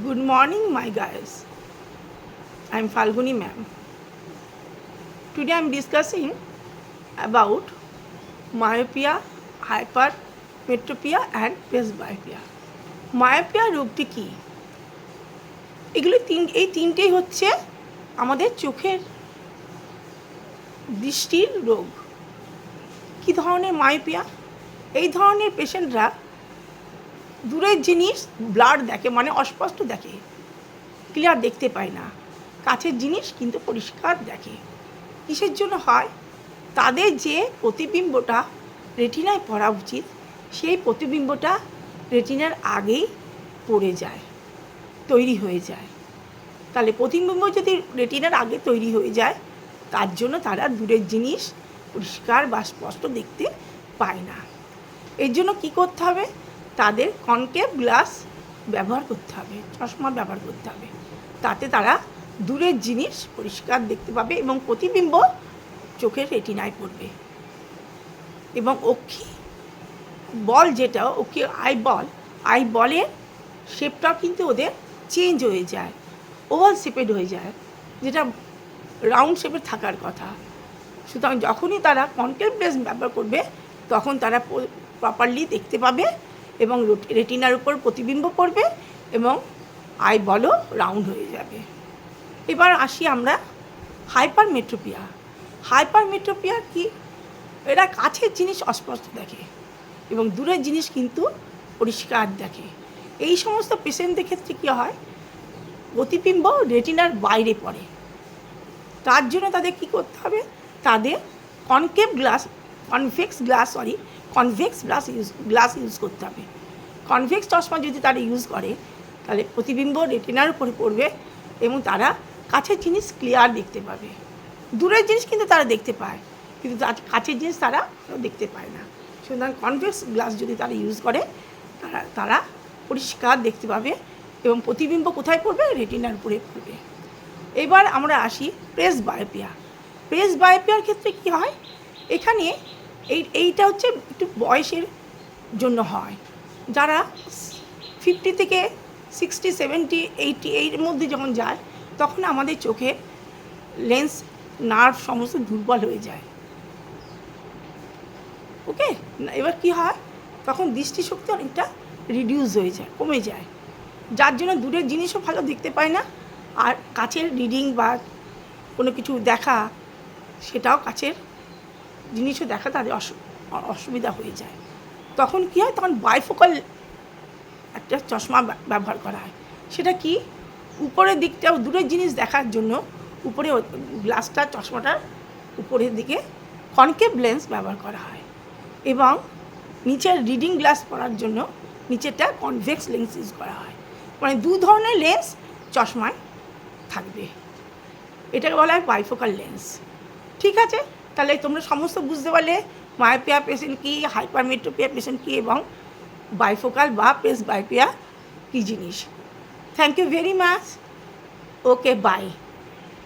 Good morning, my guys. I'm Falguni ma'am. Today I'm discussing about myopia, hypermetropia and presbyopia. myopia রোগটি কি? এই তিনটেই হচ্ছে আমাদের চোখের দৃষ্টির রোগ। কি ধরনের মায়োপিয়া? এই ধরনের পেশেন্টরা দূরের জিনিস ব্লার দেখে, মানে অস্পষ্ট দেখে, ক্লিয়ার দেখতে পায় না। কাছের জিনিস কিন্তু পরিষ্কার দেখে। কিসের জন্য হয়? তাদের যে প্রতিবিম্বটা রেটিনায় পড়া উচিত, সেই প্রতিবিম্বটা রেটিনার আগেই পড়ে যায়, তৈরি হয়ে যায়। তাহলে প্রতিবিম্ব যদি রেটিনার আগে তৈরি হয়ে যায়, তার জন্য তারা দূরের জিনিস পরিষ্কার বা স্পষ্ট দেখতে পায় না। এর জন্য কী করতে হবে? তাদের কনকেভ গ্লাস ব্যবহার করতে হবে, চশমা ব্যবহার করতে হবে। তাতে তারা দূরের জিনিস পরিষ্কার দেখতে পাবে এবং প্রতিবিম্ব চোখের রেটিনায় পড়বে। এবং অক্ষি বল, যেটা অক্ষি আই বলের শেপটাও কিন্তু ওদের চেঞ্জ হয়ে যায়, ওভাল শেপেড হয়ে যায়, যেটা রাউন্ড শেপে থাকার কথা। সুতরাং যখনই তারা কনকেভ গ্লাস ব্যবহার করবে, তখন তারা প্রপারলি দেখতে পাবে এবং রেটিনার উপর প্রতিবিম্ব পড়বে এবং আই বলও রাউন্ড হয়ে যাবে। এবার আসি আমরা হাইপারমেট্রোপিয়া। হাইপারমেট্রোপিয়া কি? এরা কাছের জিনিস অস্পষ্ট দেখে এবং দূরের জিনিস কিন্তু পরিষ্কার দেখে। এই সমস্ত পেশেন্টদের ক্ষেত্রে কী হয়? প্রতিবিম্ব রেটিনার বাইরে পড়ে। তার জন্য তাদের কী করতে হবে? তাদের কনভেক্স গ্লাস ইউজ করতে হবে। কনভেক্স চশমা যদি তারা ইউজ করে, তাহলে প্রতিবিম্ব রেটিনার উপরে পড়বে এবং তারা কাছের জিনিস ক্লিয়ার দেখতে পাবে। দূরের জিনিস কিন্তু তারা দেখতে পায়, কিন্তু কাছের জিনিস তারা দেখতে পায় না। সুতরাং কনভেক্স গ্লাস যদি তারা ইউজ করে, তারা পরিষ্কার দেখতে পাবে এবং প্রতিবিম্ব কোথায় পড়বে? রেটিনার উপরে পড়বে। এবার আমরা আসি প্রেসবায়োপিয়া। প্রেসবায়োপিয়ার ক্ষেত্রে কী হয়? এখানে এইটা হচ্ছে একটু বয়সের জন্য হয়। যারা 50 থেকে 60, 70, 80 এর মধ্যে যখন যায়, তখন আমাদের চোখে লেন্স নার্ভ সমস্ত দুর্বল হয়ে যায়। ওকে, এবার কি হয়? তখন দৃষ্টিশক্তি অনেকটা রিডিউস হয়ে যায়, কমে যায়, যার জন্য দূরের জিনিসও ভালো দেখতে পায় না, আর কাছের রিডিং বা কোনো কিছু দেখা, সেটাও কাছের জিনিসও দেখা তাদের অসুবিধা হয়ে যায়। তখন কী হয়? তখন বাইফোকাল একটা চশমা ব্যবহার করা হয়। সেটা কি? উপরের দিকটাও দূরের জিনিস দেখার জন্য উপরে গ্লাসটা, চশমাটার উপরের দিকে কনকেভ লেন্স ব্যবহার করা হয় এবং নিচের রিডিং গ্লাস পরার জন্য নিচেরটা কনভেক্স লেন্স ইউজ করা হয়। মানে দু ধরনের লেন্স চশমায় থাকবে। এটাকে বলা হয় বাইফোকাল লেন্স। ঠিক আছে, তাহলে তোমরা সমস্ত বুঝতে পারলে মায়োপিয়া পেশেন্ট কী, হাইপারমেট্রোপিয়া পেশেন্ট কী এবং বাইফোকাল বা প্রেসবায়োপিয়া কী জিনিস। Thank you very much. Okay, by.